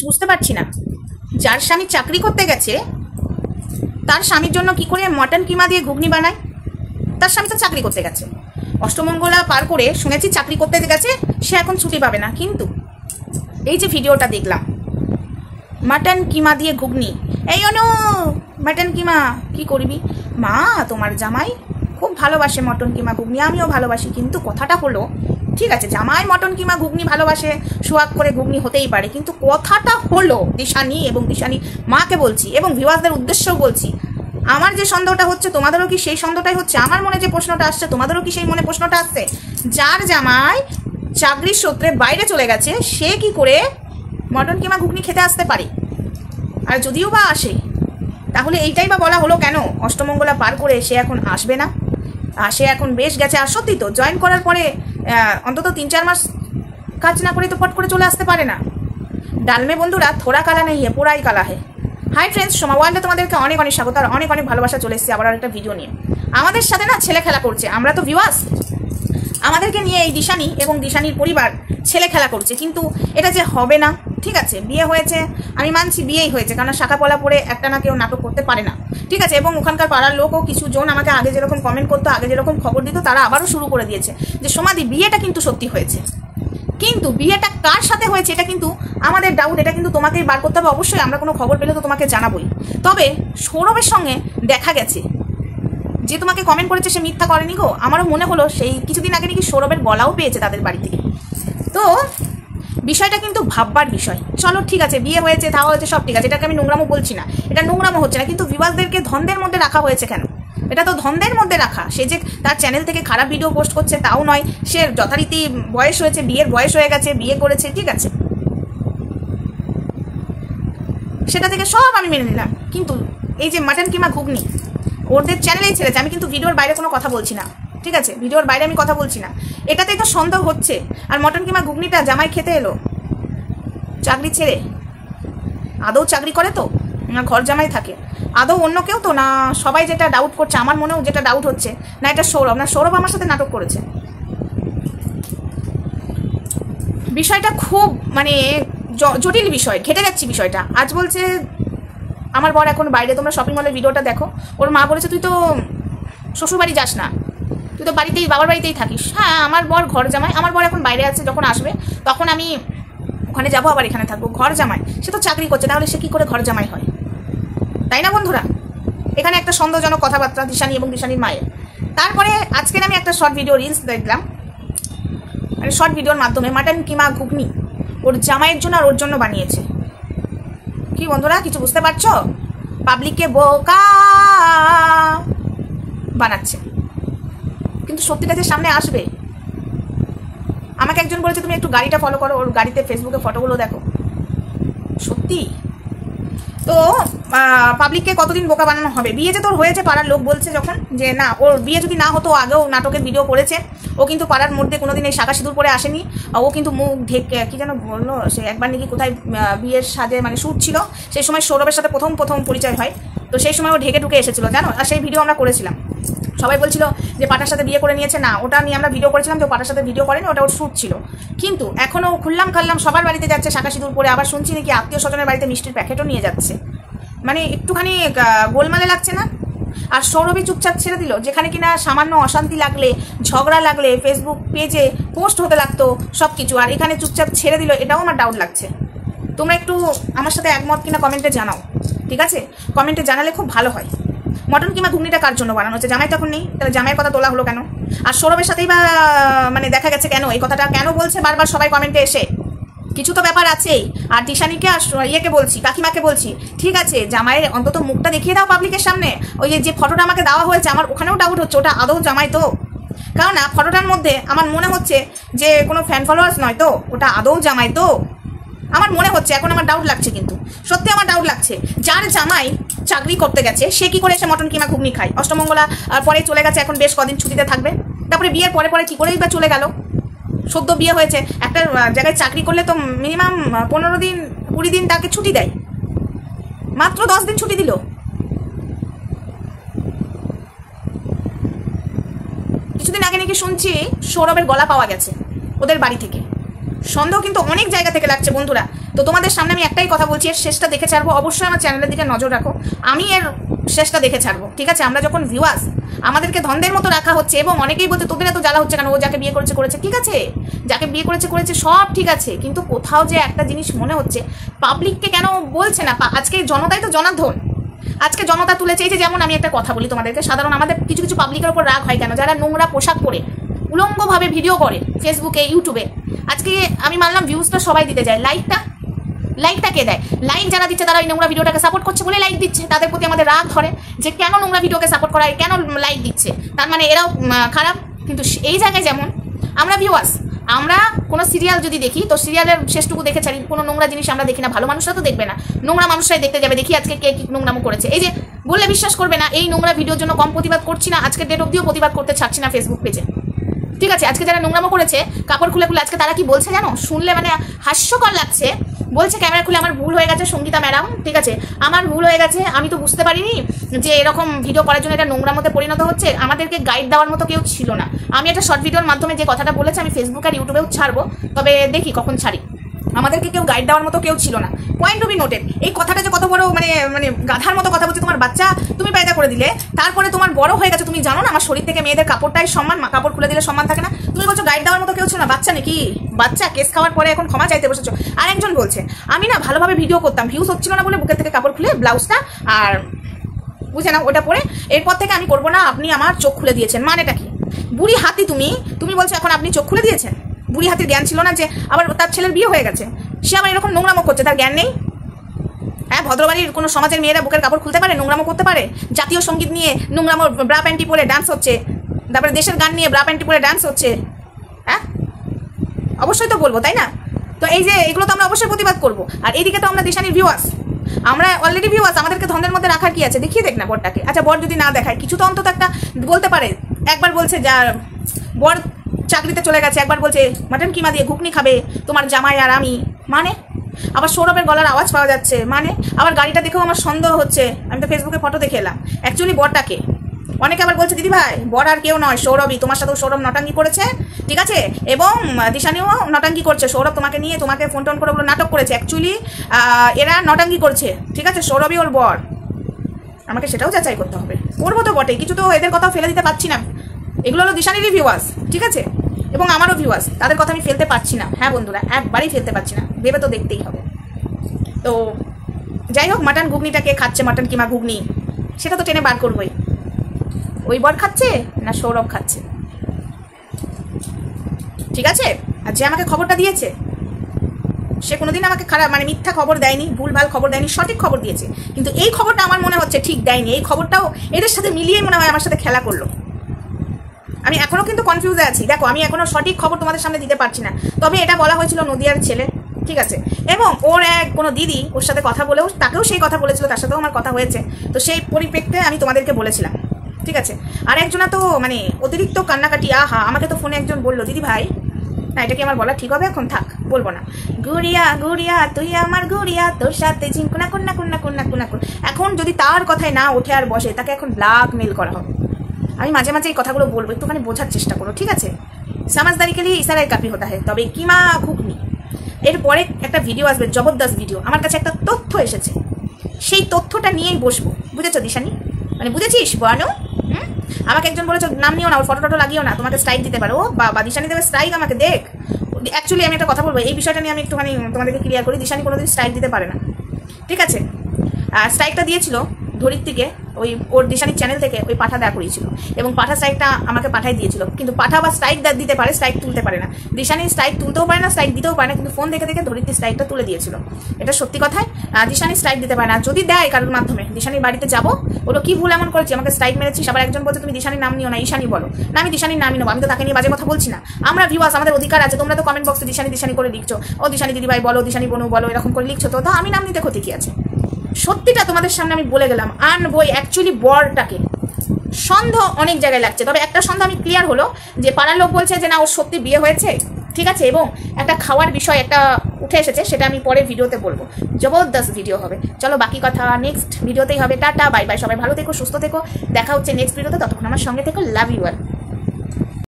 বুঝতে পারছি না, যার স্বামী চাকরি করতে গেছে তার স্বামীর জন্য কি করে মটন কিমা দিয়ে ঘুগনি বানায়? তার স্বামী তো চাকরি করতে গেছে, অষ্টমঙ্গলা পার করে শুনেছি চাকরি করতে গেছে, সে এখন ছুটি পাবে না। কিন্তু এই যে ভিডিওটা দেখলাম, মটন কিমা দিয়ে ঘুগনি, এই অনু মটন কিমা কি করবি মা, তোমার জামাই খুব ভালোবাসে মটন কিমা ঘুগনি, আমিও ভালোবাসি, কিন্তু কথাটা হলো ঠিক আছে জামাই মটন কিমা ঘুগনি ভালোবাসে, সোয়াগ করে ঘুগনি হতেই পারে, কিন্তু কথাটা হলো দিশানি এবং দিশানি মাকে বলছি এবং ভিউয়ারদের উদ্দেশ্যও বলছি, আমার যে সন্দেহটা হচ্ছে তোমাদেরও কি সেই সন্দেহটাই হচ্ছে? আমার মনে যে প্রশ্নটা আসছে তোমাদেরও কি সেই মনে প্রশ্নটা আসছে? যার জামাই চাকরির সূত্রে বাইরে চলে গেছে সে কি করে মটন কিমা ঘুগনি খেতে আসতে পারে? আর যদিও বা আসে তাহলে এইটাই বা বলা হলো কেন অষ্টমঙ্গলা পার করে সে এখন আসবে না? সে এখন বেশ গেছে। আর সত্যি তো জয়েন করার পরে অন্তত 3-4 মাস কাজ না করে তো পট করে চলে আসতে পারে না। ডালমে বন্ধুরা থোড়া কালা নেই হে পুরাই কালা হে। হাই ফ্রেন্ডস, সোমা ওয়ার্ল্ডে তোমাদেরকে অনেক অনেক স্বাগত আর অনেক অনেক ভালোবাসা। চলে এসেছি আবার একটা ভিডিও নিয়ে। আমাদের সাথে না ছেলে খেলা করছে, আমরা তো ভিউয়ার্স, আমাদেরকে নিয়ে এই দিশানি এবং দিশানির পরিবার ছেলে খেলা করছে, কিন্তু এটা যে হবে না। ঠিক আছে, বিয়ে হয়েছে, আমি মানছি বিয়েই হয়েছে, কারণ শাখা পলা পরে একটা না কেউ নাটক করতে পারে না। ঠিক আছে, এবং ওখানকার পাড়ার লোকও কিছু জন আমাকে আগে যেরকম কমেন্ট করতো, আগে যেরকম খবর দিত, তারা আবারও শুরু করে দিয়েছে যে সোমাদি বিয়েটা কিন্তু সত্যি হয়েছে, কিন্তু বিয়েটা কার সাথে হয়েছে এটা কিন্তু আমাদের ডাউট, এটা কিন্তু তোমাকেই বার করতে হবে। অবশ্যই আমরা কোনো খবর পেলে তো তোমাকে জানাবোই। তবে সৌরভের সঙ্গে দেখা গেছে, যে তোমাকে কমেন্ট করেছে সে মিথ্যা করেনি গো। আমারও মনে হলো সেই কিছুদিন আগে নাকি সৌরভের গলাও পেয়েছে তাদের বাড়ি থেকে। তো বিষয়টা কিন্তু ভাববার বিষয়। চলো ঠিক আছে, বিয়ে হয়েছে, তাও হয়েছে, সব ঠিক আছে, এটাকে আমি নোংরামো বলছি না, এটা নোংরামো হচ্ছে না, কিন্তু ভিউয়ারদেরকে ধন্দের মধ্যে রাখা হয়েছে কেন? এটা তো ধন্দের মধ্যে রাখা। সে যে তার চ্যানেল থেকে খারাপ ভিডিও পোস্ট করছে তাও নয়, সে যথারীতি বয়স হয়েছে, বিয়ের বয়স হয়ে গেছে, বিয়ে করেছে, ঠিক আছে, সেটা থেকে সব আমি মেনে নিলাম। কিন্তু এই যে মাটন কিমা ঘুগনি ওদের চ্যানেলেই ছেড়েছে, আমি কিন্তু ভিডিওর বাইরে কোনো কথা বলছি না। ঠিক আছে, ভিডিওর বাইরে আমি কথা বলছি না, এটাতেই তো সন্দেহ হচ্ছে। আর মটন কিমা ঘুগনিটা জামাই খেতে এলো চাকরি ছেড়ে, আদৌ চাকরি করে তো না ঘর জামাই থাকে, আদৌ অন্য কেউ তো না? সবাই যেটা ডাউট করছে, আমার মনেও যেটা ডাউট হচ্ছে, না এটা সৌরভ, না সৌরভ আমার সাথে নাটক করেছে। বিষয়টা খুব মানে জটিল বিষয়, ঘেটে যাচ্ছি বিষয়টা। আজ বলছে আমার বর এখন বাইরে, তোমরা শপিং মলের ভিডিওটা দেখো, ওর মা বলেছে তুই তো শ্বশুর বাড়ি যাস না, তুই তো বাড়িতেই বাবার বাড়িতেই থাকিস। হ্যাঁ, আমার বর ঘর জামাই, আমার বর এখন বাইরে আছে, যখন আসবে তখন আমি ওখানে যাবো, আবার এখানে থাকবো। ঘর জামাই, সে তো চাকরি করছে, তাহলে সে কি করে ঘর জামাই হয়? তাই না বন্ধুরা? এখানে একটা সন্দেহজনক কথাবার্তা দিশানি এবং দিশানির মায়ের। তারপরে আজকের আমি একটা শর্ট ভিডিও রিলস দেখলাম, মানে শর্ট ভিডিওর মাধ্যমে মাটন কিমা ঘুগনি ওর জামাইয়ের জন্য আর ওর জন্য বানিয়েছে। কি বন্ধুরা কিছু বুঝতে পারছো? পাবলিককে বোকা বানাচ্ছে, কিন্তু সত্যিটা যে সামনে আসবে। আমাকে একজন বলেছে তুমি একটু গাড়িটা ফলো করো, ওর গাড়িতে ফেসবুকে ফটোগুলো দেখো, সত্যি তো পাবলিককে কতদিন বোকা বানানো হবে? বিয়ে যে তোর হয়েছে, পাড়ার লোক বলছে যখন যে না ওর বিয়ে যদি না হতো, আগেও নাটকের ভিডিও করেছে ও, কিন্তু পাড়ার মধ্যে কোনোদিন এই শাখা সিঁদুর পরে আসেনি, ও কিন্তু মুখ ঢেকে কি যেন বললো, সে একবার নাকি কোথায় বিয়ের সাজে মানে শ্যুট ছিল, সেই সময় সৌরভের সাথে প্রথম পরিচয় হয়, তো সেই সময় ও ঢেকে ঢুকে এসেছিল জানো, আর সেই ভিডিও আমরা করেছিলাম। সবাই বলছিল যে পাটার সাথে বিয়ে করে নিয়েছে, না ওটা নিয়ে আমরা ভিডিও করেছিলাম, তো পাটার সাথে ভিডিও করেনি, ওটা ওর শ্যুট ছিল। কিন্তু এখনও খুললাম খাল্লাম সবার বাড়িতে যাচ্ছে শাখা সিঁদুর পরে, আবার শুনছি নাকি আত্মীয় স্বজনের বাড়িতে মিষ্টির প্যাকেটও নিয়ে যাচ্ছে। মানে একটুখানি গোলমালে লাগছে না? আর সৌরভী চুপচাপ ছেড়ে দিল, যেখানে কিনা সামান্য অশান্তি লাগলে, ঝগড়া লাগলে ফেসবুক পেজে পোস্ট হতে লাগতো সব কিছু, আর এখানে চুপচাপ ছেড়ে দিল। এটাও আমার ডাউট লাগছে। তোমরা একটু আমার সাথে একমত কিনা কমেন্টে জানাও, ঠিক আছে? কমেন্টে জানালে খুব ভালো হয়। মটন কিমা ঘুগনিটা কার জন্য বানানো হচ্ছে? জামাই তখন নেই, তাহলে জামাইয়ের কথা তোলা হলো কেন? আর সৌরভের সাথেই বা মানে দেখা গেছে কেন? এই কথাটা কেন বলছে বারবার সবাই কমেন্টে এসে? কিছু তো ব্যাপার আছেই। আর দিশানিকে আর ইয়েকে বলছি, কাকিমাকে বলছি, ঠিক আছে জামাইয়ের অন্তত মুখটা দেখিয়ে দাও পাবলিকের সামনে। ওই যে ফটোটা আমাকে দেওয়া হয়েছে, আমার ওখানেও ডাউট হচ্ছে ওটা আদৌ জামাই তো? কারণ না ফটোটার মধ্যে আমার মনে হচ্ছে যে কোনো ফ্যান ফলোয়ার্স নয় তো, ওটা আদৌ জামাই তো আমার মনে হচ্ছে। এখন আমার ডাউট লাগছে, কিন্তু সত্যি আমার ডাউট লাগছে। যার জামাই চাকরি করতে গেছে সে কি করে এসে মটন কিমা ঘুগনি খায়? অষ্টমঙ্গলা পরে চলে গেছে, এখন বেশ কদিন ছুটিতে থাকবে, তারপরে বিয়ের পরে পরে কি করেই বা চলে গেল? সদ্য বিয়ে হয়েছে, একটা জায়গায় চাকরি করলে তো মিনিমাম 15 দিন 20 দিন তাকে ছুটি দেয়, মাত্র 10 দিন ছুটি দিল। কিছুদিন আগে নাকি শুনছি সৌরভের গলা পাওয়া গেছে ওদের বাড়ি থেকে। সন্দেহ কিন্তু অনেক জায়গা থেকে লাগছে বন্ধুরা। তো তোমাদের সামনে আমি একটাই কথা বলছি, এর শেষটা দেখে ছাড়বো। অবশ্যই আমার চ্যানেলের দিকে নজর রাখো, আমি এর শেষটা দেখে ছাড়বো, ঠিক আছে? আমরা যখন ভিউয়ার্স আমাদেরকে ধন্দের মতো রাখা হচ্ছে, এবং অনেকেই বলতে তোদের এত জ্বালা হচ্ছে কেন, ও যাকে বিয়ে করেছে ঠিক আছে, যাকে বিয়ে করেছে সব ঠিক আছে, কিন্তু কোথাও যে একটা জিনিস মনে হচ্ছে পাবলিককে কেন বলছে না। আজকে জনতাই তো জনার্দন, আজকে জনতা তুলেছে। এই যে যেমন আমি একটা কথা বলি তোমাদেরকে, সাধারণ আমাদের কিছু কিছু পাবলিকের উপর রাগ হয় কেন, যারা নোংরা পোশাক পরে উলঙ্গভাবে ভিডিও করে ফেসবুকে, ইউটিউবে। আজকে আমি মানলাম ভিউজটা সবাই দিতে যায়, লাইকটা কে দেয়? লাইক যারা দিচ্ছে তারা ওই নোংরা ভিডিওটাকে সাপোর্ট করছে বলে লাইক দিচ্ছে। তাদের প্রতি আমাদের রাগ ধরে যে কেন নোংরা ভিডিওকে সাপোর্ট করা হয়, কেন লাইক দিচ্ছে, তার মানে এরাও খারাপ। কিন্তু এই জায়গায় যেমন আমরা ভিউয়ার্স, আমরা কোনো সিরিয়াল যদি দেখি তো সিরিয়ালের শেষটুকু দেখে ছাড়ি, কোনো নোংরা জিনিস আমরা দেখি না। ভালো মানুষরা তো দেখবে না, নোংরা মানুষরাই দেখতে যাবে, দেখি আজকে কে কি নোংরামো করেছে। এই যে বললে বিশ্বাস করবে না, এই নোংরা ভিডিওর জন্য কম প্রতিবাদ করছি না, আজকে ডেট অবধিও প্রতিবাদ করতে ছাড়ছি না ফেসবুক পেজে, ঠিক আছে? আজকে যারা নোংরামো করেছে কাপড় খুলে আজকে তারা কি বলছে জানো, শুনলে মানে হাস্যকর লাগছে। বলছে ক্যামেরা খুলে আমার ভুল হয়ে গেছে সঙ্গীতা ম্যাডাম, ঠিক আছে, আমার ভুল হয়ে গেছে, আমি তো বুঝতে পারিনি যে এরকম ভিডিও করার জন্য এটা নোংরা মতো পরিণত হচ্ছে, আমাদেরকে গাইড দেওয়ার মতো কেউ ছিল না। আমি একটা শর্ট ভিডিওর মাধ্যমে যে কথাটা বলেছি আমি ফেসবুক আর ইউটিউবেও ছাড়বো, তবে দেখি কখন ছাড়ি। আমাদেরকে কেউ গাইড দেওয়ার মতো কেউ ছিল না, পয়েন্ট টু বি নোটেড। এই কথাটা যে কত বড় মানে গাধার মতো কথা বলছে, তোমার বাচ্চা তুমি পয়দা করে দিলে, তারপরে তোমার বড় হয়ে গেছে, তুমি জানো না আমার শরীর থেকে মেয়েদের কাপড়টাই সম্মান, কাপড় খুলে দিলে সম্মান থাকে না, তুমি বলছো গাইড দেওয়ার মতো কেউ ছিল না। বাচ্চা নাকি? বাচ্চা কেস খাওয়ার পরে এখন ক্ষমা চাইতে বসেছো। আর একজন বলছে আমি না ভালোভাবে ভিডিও করতাম, ভিউজ হচ্ছিল না বলে বুকের থেকে কাপড় খুলে ব্লাউজটা আর বুঝে না ওটা পরে এরপর থেকে আমি করবো না, আপনি আমার চোখ খুলে দিয়েছেন। মানেটা কি? বুড়ি হাতি তুমি বলছো এখন আপনি চোখ খুলে দিয়েছেন? বুড়ি হাতির জ্ঞান ছিল না যে আবার তার ছেলের বিয়ে হয়ে গেছে, সে আবার এরকম নোংরামো করছে, তার জ্ঞান নেই? হ্যাঁ, ভদ্রবাড়ির কোনো সমাজের মেয়েরা বুকের কাপড় খুলতে পারে, নোংরামো করতে পারে? জাতীয় সঙ্গীত নিয়ে নোংরামো ব্রা প্যান্টি পরে ডান্স হচ্ছে, তারপরে দেশের গান নিয়ে ব্রা প্যান্টি পরে ডান্স হচ্ছে, হ্যাঁ অবশ্যই তো বলবো, তাই না? তো এই যে এগুলো তো আমরা অবশ্যই প্রতিবাদ করবো। আর এইদিকে তো আমরা দিশানির ভিউয়ার্স, আমরা অলরেডি ভিউয়ার্স, আমাদেরকে ধন্দের মধ্যে রাখার কি আছে? দেখিয়ে দেখ না বরটাকে। আচ্ছা বর যদি না দেখায় কিছু তো অন্তত একটা বলতে পারে। একবার বলছে যা বর চাকরিতে চলে গেছে, একবার বলছে মাটন কিমা দিয়ে ঘুগনি খাবে তোমার জামাই আর আমি, মানে আবার সৌরভের গলার আওয়াজ পাওয়া যাচ্ছে, মানে আবার গাড়িটা দেখেও আমার সন্দেহ হচ্ছে। আমি তো ফেসবুকে ফটো দেখে এলাম, অ্যাকচুয়ালি বরটাকে অনেকে আবার বলছে দিদি ভাই বর আর কেউ নয়, সৌরভই, তোমার সাথেও সৌরভ নটাঙ্গি করেছে, ঠিক আছে, এবং দিশানিও নটাঙ্গি করছে। সৌরভ তোমাকে নিয়ে তোমাকে ফোন টোন করে ওগুলো নাটক করেছে, অ্যাকচুয়ালি এরা নটাঙ্গি করছে, ঠিক আছে, সৌরভই ওর বর। আমাকে সেটাও যাচাই করতে হবে, করবো তো বটে, কিছু তো এদের কথাও ফেলে দিতে পারছি না। এগুলো হলো দিশানিরই ভিউয়ার্স, ঠিক আছে, এবং আমারও ভিউয়ার্স, তাদের কথা আমি ফেলতে পারছি না। হ্যাঁ বন্ধুরা, একবারই ফেলতে পারছি না, ভেবে তো দেখতেই হবে। তো যাই হোক, মাটন ঘুগনিটাকে খাচ্ছে, মাটন কিমা ঘুগনি, সেটা তো টেনে বার করবোই। ওই বর খাচ্ছে না সৌরভ খাচ্ছে, ঠিক আছে? আর যে আমাকে খবরটা দিয়েছে সে কোনোদিন আমাকে খারাপ মানে মিথ্যা খবর দেয়নি, ভুলভাল খবর দেয়নি, সঠিক খবর দিয়েছে। কিন্তু এই খবরটা আমার মনে হচ্ছে ঠিক দেয়নি, এই খবরটাও এদের সাথে মিলিয়ে মনে হয় আমার সাথে খেলা করলো। আমি এখনো কিন্তু কনফিউজে আছি, দেখো আমি এখনো সঠিক খবর তোমাদের সামনে দিতে পারছি না। তবে এটা বলা হয়েছিল নদিয়ার ছেলে, ঠিক আছে, এবং ওর কোনো দিদি ওর সাথে কথা বলেও তাকেও সেই কথা বলেছিল, তার সাথেও আমার কথা হয়েছে। তো সেই পরিপ্রেক্ষিতে আমি তোমাদেরকে বলেছিলাম, ঠিক আছে। আর একজনা তো মানে অতিরিক্ত কান্নাকাটি, আহা, আমাকে তো ফোনে একজন বললো দিদি ভাই, না এটা কি আমার বলা ঠিক হবে? এখন থাক, বলবো না। গুড়িয়া গুড়িয়া তুই আমার গুড়িয়া, তোর সাথে ঝিঙ্কুনা কুন্না কুন্না কুন্না কুন্না কুন। এখন যদি তার কথায় না ওঠে আর বসে, তাকে এখন ব্ল্যাকমেল করা হবে। আমি মাঝে মাঝে এই কথাগুলো বলবো, একটুখানি বোঝার চেষ্টা করো, ঠিক আছে? সমাজদারি কে লিয়ে ইশারায় কাফি হতা হয়। তবে কিমা ঘুগনি এরপরে একটা ভিডিও আসবে, জবরদস্ত ভিডিও। আমার কাছে একটা তথ্য এসেছে, সেই তথ্যটা নিয়েই বসবো, বুঝেছো দিশানি? মানে বুঝেছিস বানু? আমাকে একজন বলেছো নাম নিও না, ওর ফটো টটো লাগিও না, তোমাকে স্ট্রাইক দিতে পারো। ও বাবা, দিশানি দেবে স্ট্রাইক আমাকে? দেখ, অ্যাকচুয়ালি আমি একটা কথা বলবো, এই বিষয়টা নিয়ে আমি একটুখানি তোমাদেরকে ক্লিয়ার করি। দিশানি কোনোদিন স্ট্রাইক দিতে পারে না, ঠিক আছে? আর স্ট্রাইকটা দিয়েছিল ধরিত্রীকে, ওই ওর দিশানির চ্যানেল থেকে ওই পাঠা দেওয়া করিয়েছিল, এবং পাঠা স্ট্রাইকটা আমাকে পাঠাই দিয়েছিল। কিন্তু পাঠা বা স্ট্রাইক দিতে পারে, স্ট্রাইক তুলতে পারে না। দিশানি স্ট্রাইক তুলতেও পারে না, স্ট্রাইক দিতেও পারে না, কিন্তু ফোন দেখে দেখে ধরিত্রী স্ট্রাইকটা তুলে দিয়েছিল। এটা সত্যি কথাই, দিশানি স্ট্রাইক দিতে পারে না। যদি দেয় কারোর মাধ্যমে, দিশানির বাড়িতে যাবো, ওরা কি ভুল এমন করেছি আমাকে স্ট্রাইক মেরেছিস। আবার একজন বলছে তুমি দিশানির নাম নিও না, ঈশানি বলো। না, আমি দিশানির নামই নেবো, আমি তো তাকে নিয়ে বাজে কথা বলছি না। আমরা ভিউয়ার্স, আমাদের অধিকার আছে। তোমরা তো কমেন্ট বক্সে দিশানি দিশানি করে লিখছো, ও দিশানি দিদিভাই বলো, দিশানি বনু বলো, এরকম করে লিখছো, তো আমি নাম নিতে ক্ষতি কি আছে? সত্যিটা তোমাদের সামনে আমি বলে গেলাম, আনবই। অ্যাকচুয়ালি বরটাকে সন্দেহ অনেক জায়গায় লাগছে, তবে একটা সন্দেহ আমি ক্লিয়ার হলো যে পাড়ার লোক বলছে যে না ওর সত্যি বিয়ে হয়েছে, ঠিক আছে, এবং একটা খাওয়ার বিষয় একটা উঠে এসেছে, সেটা আমি পরে ভিডিওতে বলবো। জবরদস্ত ভিডিও হবে। চলো বাকি কথা নেক্সট ভিডিওতেই হবে। টাটা, বাই বাই, সবাই ভালো থেকো, সুস্থ থেকো, দেখা হচ্ছে নেক্সট ভিডিওতে। ততক্ষণ আমার সঙ্গে থেকো, লাভ ইউ অল।